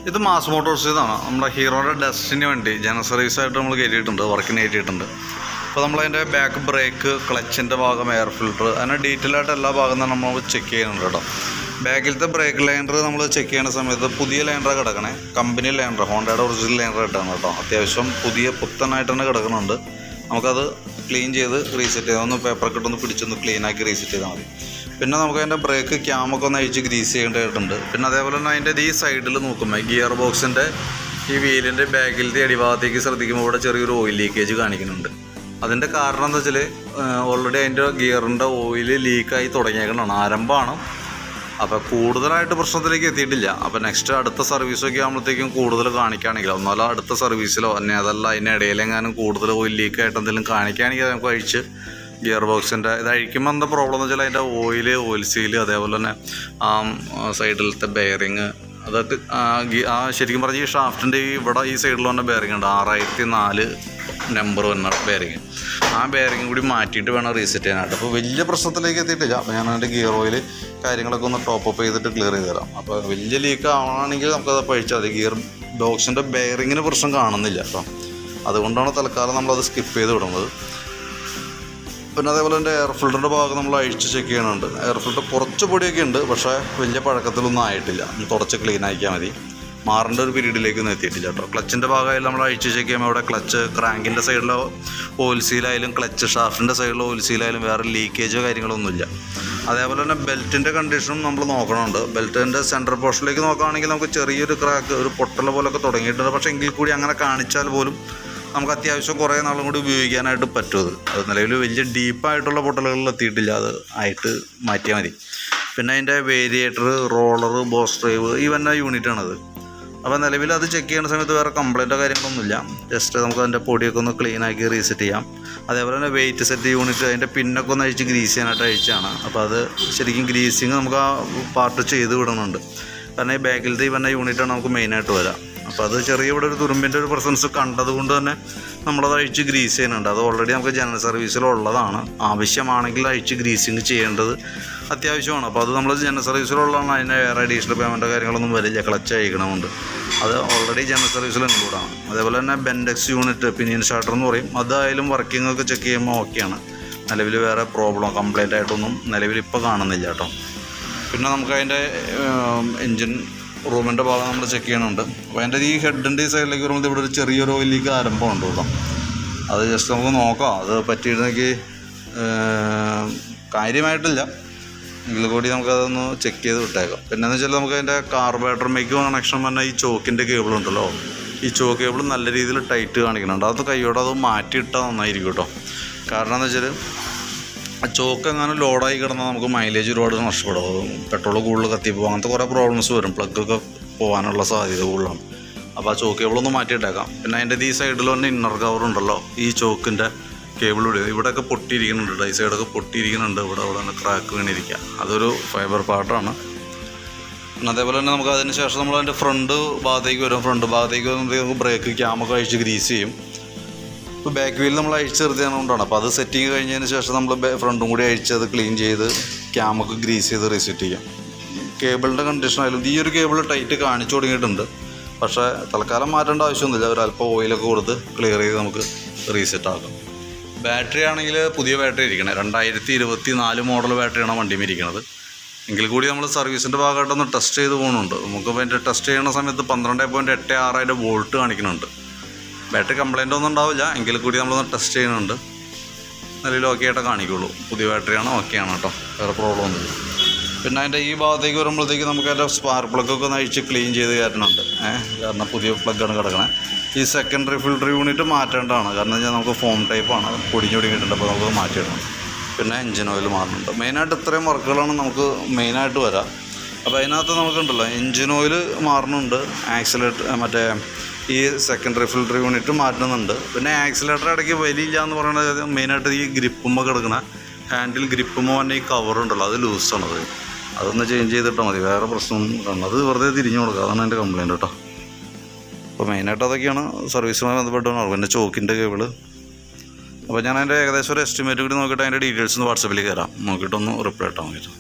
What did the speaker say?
ഇത് mass Motors ഇതാണ് നമ്മുടെ ഹീറോയുടെ ഡസ്റ്റിന് വേണ്ടി ജനറൽ സർവീസായിട്ട് നമ്മൾ കയറ്റിയിട്ടുണ്ട്, വർക്കിന് കയറ്റിയിട്ടുണ്ട്. അപ്പോൾ നമ്മളതിൻ്റെ ബാക്ക് ബ്രേക്ക്, ക്ലച്ചിൻ്റെ ഭാഗം, എയർ ഫിൽറ്റർ, അങ്ങനെ ഡീറ്റെയിൽ ആയിട്ട് എല്ലാ ഭാഗവും നമ്മൾ ചെക്ക് ചെയ്യുന്നുണ്ട് കേട്ടോ. ബാക്കിലത്തെ ബ്രേക്ക് ലൈനർ നമ്മൾ ചെക്ക് ചെയ്യുന്ന സമയത്ത് പുതിയ ലൈനറാണ് കിടക്കണേ, കമ്പനി ലൈനർ, ഹോണ്ടയുടെ ഒറിജിനൽ ലൈനർ കിട്ടുകയാണ് കേട്ടോ. അത്യാവശ്യം പുത്തനായിട്ട് തന്നെ കിടക്കുന്നുണ്ട്. നമുക്കത് ക്ലീൻ ചെയ്ത് റീസെറ്റ് ചെയ്താൽ ഒന്ന് പേപ്പറൊക്കെ ഇട്ടൊന്ന് പിടിച്ചൊന്ന് ക്ലീനാക്കി റീസെറ്റ് ചെയ്താൽ മതി. പിന്നെ നമുക്ക് അതിൻ്റെ ബ്രേക്ക് ക്യാമൊക്കെ ഒന്ന് അഴിച്ച് ഗ്രീസ് ചെയ്യേണ്ടതായിട്ടുണ്ട്. പിന്നെ അതേപോലെ തന്നെ അതിൻ്റെ ഈ സൈഡിൽ നോക്കുമ്പോൾ ഗിയർ ബോക്സിൻ്റെ ഈ വീലിൻ്റെ ബാക്കിലത്തെ അടിഭാഗത്തേക്ക് ശ്രദ്ധിക്കുമ്പോൾ ഇവിടെ ചെറിയൊരു ഓയിൽ ലീക്കേജ് കാണിക്കുന്നുണ്ട്. അതിൻ്റെ കാരണം എന്താ വെച്ചാൽ ഓൾറെഡി അതിൻ്റെ ഗിയറിൻ്റെ ഓയിൽ ലീക്കായി തുടങ്ങിയേക്കണതാണ്, ആരംഭമാണ്. അപ്പോൾ കൂടുതലായിട്ട് പ്രശ്നത്തിലേക്ക് എത്തിയിട്ടില്ല. അപ്പോൾ നെക്സ്റ്റ് അടുത്ത സർവീസൊക്കെ ആകുമ്പോഴത്തേക്കും കൂടുതൽ കാണിക്കുകയാണെങ്കിൽ, ഒന്നല്ല അടുത്ത സർവീസിലോ തന്നെ അതല്ല അതിനിടയിലെങ്ങാനും കൂടുതൽ ഓയിൽ ലീക്കായിട്ട് എന്തെങ്കിലും കാണിക്കുകയാണെങ്കിൽ നമുക്ക് അഴിച്ച് ഗിയർ ബോക്സിൻ്റെ ഇത് അഴിക്കുമ്പോൾ എന്താ പ്രോബ്ലം എന്ന് വെച്ചാൽ അതിൻ്റെ ഓയിൽ സീല്, അതേപോലെ തന്നെ ആ സൈഡിലത്തെ ബെയറിങ്, അതൊക്കെ ശരിക്കും പറഞ്ഞാൽ ഈ ഷാഫ്റ്റിൻ്റെ ഇവിടെ ഈ സൈഡിൽ വന്ന ബെയറിങ് ഉണ്ട്, 6004 നമ്പർ വന്ന ബെയറിങ്. ആ ബെയറിങ് കൂടി മാറ്റിയിട്ട് വേണം റീസെറ്റ് ചെയ്യാനായിട്ട്. അപ്പോൾ വലിയ പ്രശ്നത്തിലേക്ക് എത്തിയിട്ടില്ല. അപ്പോൾ ഞാൻ അതിൻ്റെ ഗിയർ ഓയിൽ കാര്യങ്ങളൊക്കെ ഒന്ന് ടോപ്പ് ചെയ്തിട്ട് ക്ലിയർ ചെയ്ത് തരാം. അപ്പോൾ വലിയ ലീക്ക് ആവണമെങ്കിൽ നമുക്കത് പഴിച്ചാൽ മതി. ഗിയർ ബോക്സിൻ്റെ ബെയറിങ്ങിന് പ്രശ്നം കാണുന്നില്ല കേട്ടോ. അതുകൊണ്ടാണ് തൽക്കാലം നമ്മളത് സ്കിപ്പ് ചെയ്ത് വിടുന്നത്. പിന്നെ അതേപോലെ തന്നെ എയർ ഫിൽറ്ററിൻ്റെ ഭാഗം നമ്മൾ അഴിച്ച് ചെക്ക് ചെയ്യണുണ്ട്. എയർ ഫിൽറ്റർ കുറച്ച് പൊടിയൊക്കെ ഉണ്ട്, പക്ഷേ വലിയ പഴക്കത്തിലൊന്നും ആയിട്ടില്ല. തുടച്ച് ക്ലീൻ ആക്കിയാൽ മതി. മാറേണ്ട ഒരു പീരീഡിലേക്കൊന്നും എത്തിയിട്ടില്ല കേട്ടോ. ക്ലച്ചിൻ്റെ ഭാഗമായാലും നമ്മൾ അഴിച്ച് ചെക്ക് ചെയ്യുമ്പോൾ ഇവിടെ ക്ലച്ച് ക്രാങ്കിൻ്റെ സൈഡിലോ ഓയിൽ സീലായാലും ക്ലച്ച് ഷാഫ്റ്റിൻ്റെ സൈഡിലോ ഓയിൽ സീലായാലും വേറെ ലീക്കേജോ കാര്യങ്ങളൊന്നുമില്ല. അതേപോലെ തന്നെ ബെൽറ്റിൻ്റെ കണ്ടീഷനും നമ്മൾ നോക്കണമുണ്ട്. ബെൽറ്റിൻ്റെ സെൻറ്റർ പോർഷനിലേക്ക് നോക്കുകയാണെങ്കിൽ നമുക്ക് ചെറിയൊരു ക്രാക്ക്, ഒരു പൊട്ടൽ പോലൊക്കെ തുടങ്ങിയിട്ടുണ്ട്. പക്ഷേ എങ്കിൽ കൂടി അങ്ങനെ കാണിച്ചാൽ പോലും നമുക്ക് അത്യാവശ്യം കുറേ നാളും കൂടി ഉപയോഗിക്കാനായിട്ട് പറ്റും. അത് നിലവിൽ വലിയ ഡീപ്പായിട്ടുള്ള പൊട്ടലുകളിൽ എത്തിയിട്ടില്ല, അത് ആയിട്ട് മാറ്റിയാൽ മതി. പിന്നെ അതിൻ്റെ വേരിയേറ്റർ, റോളർ, ബോസ് ഡ്രൈവ് ഈ വന്ന യൂണിറ്റാണത്. അപ്പോൾ നിലവിൽ അത് ചെക്ക് ചെയ്യുന്ന സമയത്ത് വേറെ കംപ്ലൈൻറ്റോ കാര്യങ്ങളൊന്നുമില്ല. ജസ്റ്റ് നമുക്ക് അതിൻ്റെ പൊടിയൊക്കെ ഒന്ന് ക്ലീനാക്കി റീസെറ്റ് ചെയ്യാം. അതേപോലെ തന്നെ വെയിറ്റ് സെറ്റ് യൂണിറ്റ് അതിൻ്റെ പിന്നൊക്കെ ഒന്ന് അഴിച്ച് ഗ്രീസ് ചെയ്യാനായിട്ട് അഴിച്ചാണ്. അപ്പോൾ അത് ശരിക്കും ഗ്രീസിങ് നമുക്ക് ആ പാർട്ട് ചെയ്ത് വിടുന്നുണ്ട്. കാരണം ഈ ബാക്കിലത്തെ ഈ വന്ന യൂണിറ്റാണ് നമുക്ക് മെയിനായിട്ട് വരാം. അപ്പോൾ അത് ചെറിയ ഇവിടെ ഒരു തുരുമ്പിൻ്റെ ഒരു പ്രസൻസ് കണ്ടതുകൊണ്ട് തന്നെ നമ്മളത് അഴിച്ച് ഗ്രീസ് ചെയ്യുന്നുണ്ട്. അത് ഓൾറെഡി നമുക്ക് ജനറൽ സർവീസിലുള്ളതാണ്. ആവശ്യമാണെങ്കിൽ അഴിച്ച് ഗ്രീസിങ് ചെയ്യേണ്ടത് അത്യാവശ്യമാണ്. അപ്പോൾ അത് നമ്മൾ ജനറൽ സർവീസിലുള്ളതാണ്. അതിന് വേറെ അഡീഷണൽ പേയ്മെൻറ്റോ കാര്യങ്ങളൊന്നും വരില്ല. ക്ലച്ച് അഴിക്കണമുണ്ട്, അത് ഓൾറെഡി ജനറൽ സർവീസിൽ ഇൻക്ലൂഡാണ്. അതേപോലെ തന്നെ ബെൻഡെക്സ് യൂണിറ്റ്, പിനിയൻ സ്റ്റാർട്ടർ എന്ന് പറയും, അതായാലും വർക്കിംഗ് ഒക്കെ ചെക്ക് ചെയ്യുമ്പോൾ ഓക്കെയാണ്. നിലവിൽ വേറെ പ്രോബ്ലം കംപ്ലൈൻ്റ് ആയിട്ടൊന്നും നിലവിൽ ഇപ്പോൾ കാണുന്നില്ല കേട്ടോ. പിന്നെ നമുക്ക് അതിൻ്റെ എൻജിൻ റൂമിൻ്റെ ഭാഗം നമ്മൾ ചെക്ക് ചെയ്യണുണ്ട്. അപ്പോൾ അതിൻ്റെ ഈ ഹെഡിൻ്റെ ഈ സൈഡിലേക്ക് വരുമ്പോൾ ഇവിടെ ഒരു ചെറിയൊരു ഓയിൽ ലീക്ക് ആരംഭമുണ്ട് കേട്ടോ. അത് ജസ്റ്റ് നമുക്ക് നോക്കാം. അത് പറ്റിയിരുന്നെങ്കിൽ കാര്യമായിട്ടില്ല, എങ്കിൽ കൂടി നമുക്കതൊന്ന് ചെക്ക് ചെയ്ത് വിട്ടേക്കാം. പിന്നെയെന്ന് വെച്ചാൽ നമുക്ക് അതിൻ്റെ കാർബറേറ്ററിലേക്ക് കണക്ഷൻ പറഞ്ഞാൽ ഈ ചോക്കിൻ്റെ കേബിൾ ഉണ്ടല്ലോ, ഈ ചോക്ക് കേബിൾ നല്ല രീതിയിൽ ടൈറ്റ് കാണിക്കുന്നുണ്ട്. അത് കൈയോടെ അത് മാറ്റിയിട്ടാൽ നന്നായിരിക്കും കേട്ടോ. കാരണം എന്ന് വെച്ചാൽ ആ ചോക്ക് എങ്ങാനും ലോഡായി കിടന്നാൽ നമുക്ക് മൈലേജ് ഒരുപാട് നഷ്ടപ്പെടും. പെട്രോൾ കൂടുതൽ കത്തിപ്പോകും, അങ്ങനത്തെ കുറേ പ്രോബ്ലംസ് വരും. പ്ലഗൊക്കെ പോകാനുള്ള സാധ്യത കൂടുതലാണ്. അപ്പോൾ ആ ചോക്ക് കേബിളൊന്ന് മാറ്റിയിട്ടേക്കാം. പിന്നെ അതിൻ്റെ ഈ സൈഡിൽ തന്നെ ഇന്നർ കവർ ഉണ്ടല്ലോ, ഈ ചോക്കിൻ്റെ കേബിൾ ഇവിടെയൊക്കെ പൊട്ടിയിരിക്കുന്നുണ്ട്, ഈ സൈഡൊക്കെ പൊട്ടിയിരിക്കുന്നുണ്ട്. ഇവിടെ തന്നെ ക്രാക്ക് വീണിരിക്കുക, അതൊരു ഫൈബർ പാർട്ടാണ്. പിന്നെ അതേപോലെ തന്നെ നമുക്ക് അതിന് ശേഷം നമ്മൾ അതിൻ്റെ ഫ്രണ്ട് ഭാഗത്തേക്ക് വരും. ഫ്രണ്ട് ഭാഗത്തേക്ക് വരുമ്പോഴത്തേക്ക് ബ്രേക്ക് ക്യാമൊക്കെ അഴിച്ച് ഗ്രീസ് ചെയ്യും. ഇപ്പോൾ ബാക്ക് വീൽ നമ്മൾ അഴിച്ച് നിർത്തിയതുകൊണ്ടാണ്. അപ്പോൾ അത് സെറ്റിങ് കഴിഞ്ഞതിന് ശേഷം നമ്മൾ ഫ്രണ്ടും കൂടി അഴിച്ച് അത് ക്ലീൻ ചെയ്ത് ക്യാമൊക്കെ ഗ്രീസ് ചെയ്ത് റീസെറ്റ് ചെയ്യാം. കേബിളിൻ്റെ കണ്ടീഷൻ ആയാലും ഈ ഒരു കേബിൾ ടൈറ്റ് കാണിച്ചു തുടങ്ങിയിട്ടുണ്ട്, പക്ഷേ തൽക്കാലം മാറ്റേണ്ട ആവശ്യമൊന്നുമില്ല. ഒരല്പം ഓയിലൊക്കെ കൊടുത്ത് ക്ലിയർ ചെയ്ത് നമുക്ക് റീസെറ്റ് ആക്കാം. ബാറ്ററി ആണെങ്കിൽ പുതിയ ബാറ്ററി ഇരിക്കണേ, 2024 മോഡൽ ബാറ്ററിയാണ് വണ്ടിയിൽ ഇരിക്കുന്നത്. എങ്കിൽ കൂടി നമ്മൾ സർവീസിൻ്റെ ഭാഗമായിട്ടൊന്ന് ടെസ്റ്റ് ചെയ്ത് പോകുന്നുണ്ട്. നമുക്കിപ്പോൾ അതിൻ്റെ ടെസ്റ്റ് ചെയ്യുന്ന സമയത്ത് 12.86 വോൾട്ട് കാണിക്കുന്നുണ്ട്. ബാറ്ററി കംപ്ലൈൻ്റ് ഒന്നും ഉണ്ടാവില്ല, എങ്കിൽ കൂടി നമ്മളൊന്ന് ടെസ്റ്റ് ചെയ്യുന്നുണ്ട്. നിലവിൽ ഓക്കെ ആയിട്ട് കാണിക്കുള്ളൂ. പുതിയ ബാറ്ററിയാണ്, ഓക്കെയാണ് കേട്ടോ, വേറെ പ്രോബ്ലം ഒന്നുമില്ല. പിന്നെ അതിൻ്റെ ഈ ഭാഗത്തേക്ക് വരുമ്പോഴത്തേക്ക് നമുക്ക് അതിൻ്റെ സ്പാർക്ക് പ്ലഗൊക്കെ ഒന്ന് അഴിച്ച് ക്ലീൻ ചെയ്ത് കയറ്റുന്നുണ്ട്. കാരണം പുതിയ പ്ലഗാണ് കിടക്കണേ. ഈ സെക്കൻഡറി ഫിൽറ്റർ യൂണിറ്റ് മാറ്റേണ്ടതാണ്. കാരണം വെച്ചാൽ നമുക്ക് ഫോം ടൈപ്പാണ്, പൊടിഞ്ഞൊടുങ്ങിയിട്ടുണ്ട്. അപ്പോൾ നമുക്ക് മാറ്റിയിടണം. പിന്നെ എഞ്ചിൻ ഓയിൽ മാറുന്നുണ്ട്. മെയിനായിട്ട് ഇത്രയും വർക്കുകളാണ് നമുക്ക് മെയിനായിട്ട് വരാം. അപ്പോൾ അതിനകത്ത് നമുക്കുണ്ടല്ലോ എഞ്ചിൻ ഓയിൽ മാറുന്നുണ്ട്, ആക്സിലേറ്റർ മറ്റേ ഈ സെക്കൻഡറി ഫിൽറ്റർ യൂണിറ്റ് മാറ്റുന്നുണ്ട്. പിന്നെ ആക്സിലേറ്റർ ഇടയ്ക്ക് വലിയില്ല എന്ന് പറയുന്നത് മെയിനായിട്ട് ഈ ഗ്രിപ്പുമ്പോൾ കിടക്കുന്ന ഹാൻഡിൽ ഗ്രിപ്പുമ്പോൾ തന്നെ ഈ കവറുണ്ടല്ലോ, അത് ലൂസാണത്. അതൊന്ന് ചേഞ്ച് ചെയ്തിട്ടാൽ മതി, വേറെ പ്രശ്നമൊന്നും കാണും. അത് വെറുതെ തിരിഞ്ഞു കൊടുക്കുക, അതാണ് എൻ്റെ കംപ്ലയിൻറ്റ് കേട്ടോ. അപ്പോൾ മെയിനായിട്ട് അതൊക്കെയാണ് സർവീസുമായി ബന്ധപ്പെട്ടാണ്. പിന്നെ ചോക്കിൻ്റെ കേബിള്. അപ്പോൾ ഞാൻ അതിൻ്റെ ഏകദേശം ഒരു എസ്റ്റിമേറ്റ് കൂടി നോക്കിയിട്ട് അതിൻ്റെ ഡീറ്റെയിൽസ് ഒന്ന് വാട്സപ്പിൽ കയറാം, നോക്കിയിട്ടൊന്ന് റിപ്ലൈ ഇട്ടാൽ മതി.